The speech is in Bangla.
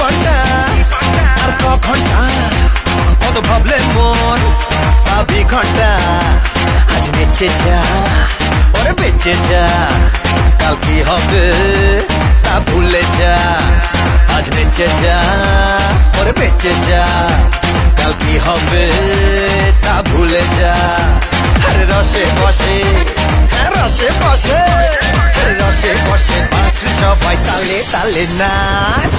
পান্ডা আর ক ঘন্টা কত ভাবলে মন পাবি ঘন্টা আজ বেঁচে যা ওরে বেঁচে যা কাল কি হবে তা ভুলে যা আজ বেঁচে যা ওরে বেঁচে যা কাল কি হবে তা ভুলে যা আরে রসে বসে রসে বসে রসে বসে বাঁচি সবাই তালে তালে নাচ